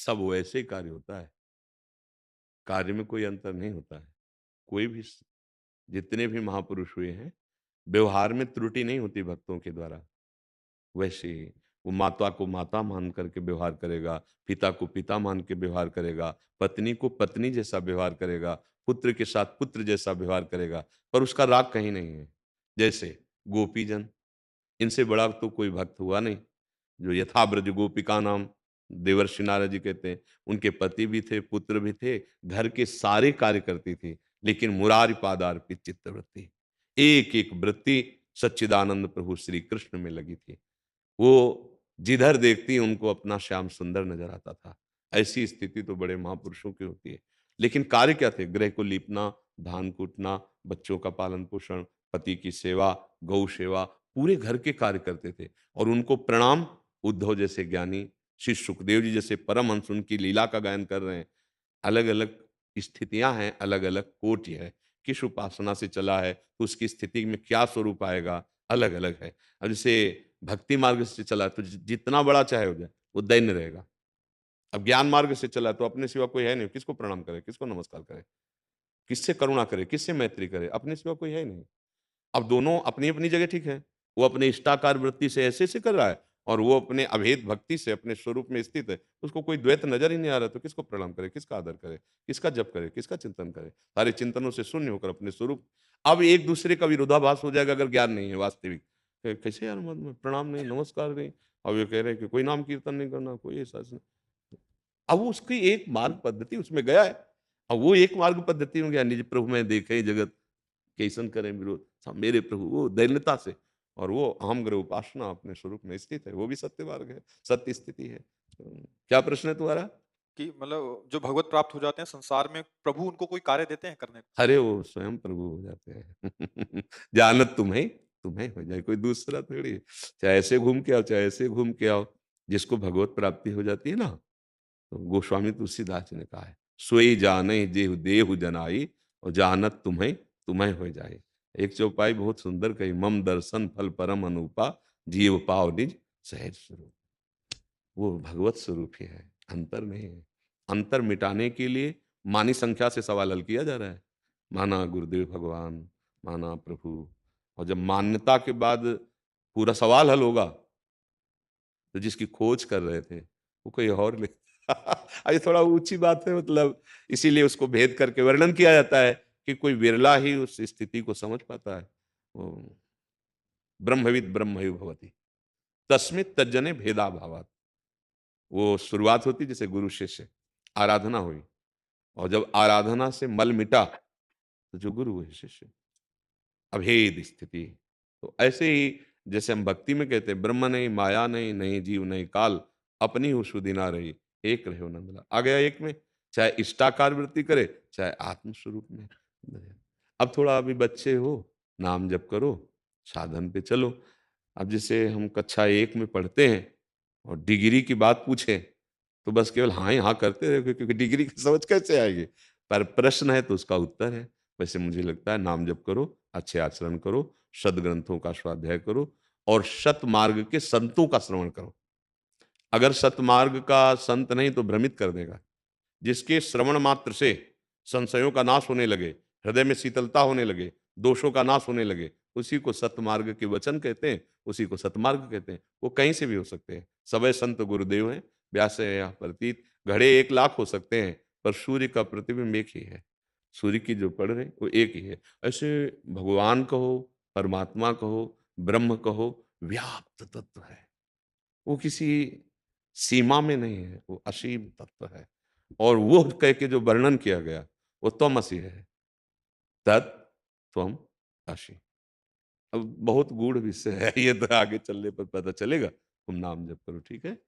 सब वैसे ही कार्य होता है, कार्य में कोई अंतर नहीं होता है। कोई भी जितने भी महापुरुष हुए हैं, व्यवहार में त्रुटि नहीं होती भक्तों के द्वारा। वैसे ही वो माता को माता मान करके व्यवहार करेगा, पिता को पिता मान के व्यवहार करेगा, पत्नी को पत्नी जैसा व्यवहार करेगा, पुत्र के साथ पुत्र जैसा व्यवहार करेगा, पर उसका राग कहीं नहीं है। जैसे गोपीजन, इनसे बड़ा तो कोई भक्त हुआ नहीं। जो यथा ब्रज गोपिका नाम देवर्षि नारद जी कहते हैं, उनके पति भी थे, पुत्र भी थे, घर के सारे कार्य करती थी, लेकिन मुरारी पादार्पित चित्तवृत्ति, एक-एक वृत्ति सच्चिदानंद प्रभु श्री कृष्ण में लगी थी। वो जिधर देखती उनको अपना श्याम सुंदर नजर आता था। ऐसी स्थिति तो बड़े महापुरुषों की होती है। लेकिन कार्य क्या थे? गृह को लीपना, धान कूटना, बच्चों का पालन-पोषण, पति की सेवा, गौ सेवा, पूरे घर के कार्य करते थे और उनको प्रणाम उद्धव जैसे ज्ञानी, श्री सुखदेव जी जैसे परमहंस उनकी लीला का गायन कर रहे हैं। अलग-अलग स्थितियाँ हैं, अलग-अलग कोटि है। किस उपासना से चला है, तो उसकी स्थिति में क्या स्वरूप आएगा, अलग-अलग है। अब जैसे भक्ति मार्ग से चला है, तो जितना बड़ा चाहे हो जाए, वो दैन्य रहेगा। अब ज्ञान मार्ग से चला है, तो अपने सिवा कोई है नहीं, किसको प्रणाम करे, किसको नमस्कार करे, किससे करुणा करे, किससे मैत्री करे, अपने सिवा कोई है ही नहीं। अब दोनों अपनी-अपनी जगह ठीक है। वो अपने इष्टाकार वृत्ति से ऐसे-ऐसे कर रहा है और वो अपने अभेद भक्ति से अपने स्वरूप में स्थित है। उसको कोई द्वैत नज़र ही नहीं आ रहा, तो किसको प्रणाम करे, किसका आदर करे, किसका जप करे, किसका चिंतन करे? सारे चिंतनों से शून्य होकर अपने स्वरूप अब एक-दूसरे का विरोधाभास हो जाएगा अगर ज्ञान नहीं है वास्तविक। कैसे यार प्रणाम नहीं, नमस्कार नहीं। अब ये कह रहे हैं कि कोई नाम कीर्तन नहीं करना, कोई ऐसा अब वो उसकी एक मार्ग पद्धति उसमें गया है। अब वो एक मार्ग पद्धति में गया निज प्रभु मैं देखे जगत कैसन करें विरोध मेरे प्रभु वो दैन्यता से और वो अहम ग्रह उपासना अपने स्वरूप में स्थित है वो भी सत्य मार्ग है सत्य स्थिति है। क्या प्रश्न है तुम्हारा? कि मतलब जो भगवत प्राप्त हो जाते हैं संसार में, प्रभु उनको कोई कार्य देते हैं करने को? अरे वो स्वयं प्रभु हो जाते हैं जानत तुम्हें तुम्हें हो जाए कोई दूसरा थोड़ी है। चाहे ऐसे घूम के आओ चाहे ऐसे घूम के आओ जिसको भगवत प्राप्ति हो जाती है ना तो गोस्वामी तुलसीदास जी ने कहा है सोई जाने जेहु देहु जनाई और जानत तुम्हें तुम्हें हो जाए। एक चौपाई बहुत सुंदर कही मम दर्शन फल परम अनुपा जीव पाव निज सहज स्वरूप। वो भगवत स्वरूप ही है, अंतर नहीं है। अंतर मिटाने के लिए मानी संख्या से सवाल हल किया जा रहा है। माना गुरुदेव भगवान, माना प्रभु और जब मान्यता के बाद पूरा सवाल हल होगा, तो जिसकी खोज कर रहे थे, वो कोई और ले ये थोड़ा ऊँची बात है मतलब इसीलिए उसको भेद करके वर्णन किया जाता है कि कोई विरला ही उस स्थिति को समझ पाता है। वो ब्रह्मविद् ब्रह्मैव भवति, तस्मित् तज्जने भेदाभावात्। वो शुरुआत होती जैसे गुरु शिष्य, आराधना हुई और जब आराधना से मल मिटा, तो जो गुरु वही शिष्य, अभेद स्थिति। तो ऐसे ही जैसे हम भक्ति में कहते हैं ब्रह्म नहीं, माया नहीं, नहीं जीव नहीं काल, अपनी हूँ सुधि ना रही, एक रहे नंदलाल। आ गया एक में, चाहे इष्टाकार वृत्ति करे, चाहे आत्म स्वरूप में। अब थोड़ा अभी बच्चे हो, नाम जप करो, साधन पे चलो। अब जैसे हम कक्षा 1 में पढ़ते हैं और डिग्री की बात पूछें, तो बस केवल हाँ ही हाँ करते रहे क्योंकि डिग्री की समझ कैसे आएगी? पर प्रश्न है तो उसका उत्तर है। वैसे मुझे लगता है नाम जप करो, अच्छे आचरण करो, सद्ग्रंथों का स्वाध्याय करो और सतमार्ग के संतों का श्रवण करो। अगर सतमार्ग का संत नहीं तो भ्रमित कर देगा। जिसके श्रवण मात्र से संशयों का नाश होने लगे, हृदय में शीतलता होने लगे, दोषों का नाश होने लगे, उसी को सतमार्ग के वचन कहते हैं, उसी को सतमार्ग कहते हैं। वो कहीं से भी हो सकते हैं। सवै संत गुरुदेव हैं, व्यास या प्रतीत, घड़े 1 लाख हो सकते हैं, पर सूर्य का प्रतिबिंब एक ही है। सूर्य की जो पड़ रहे वो एक ही है। ऐसे भगवान कहो, परमात्मा कहो, ब्रह्म कहो, व्याप्त तत्व है। वो किसी सीमा में नहीं है, वो असीम तत्व है। और वो कह के जो वर्णन किया गया, वो त्वमसि है। तत् त्वम असि। अब बहुत गूढ़ विषय है, ये तो आगे चलने पर पता चलेगा। तुम नाम जप करो, ठीक है?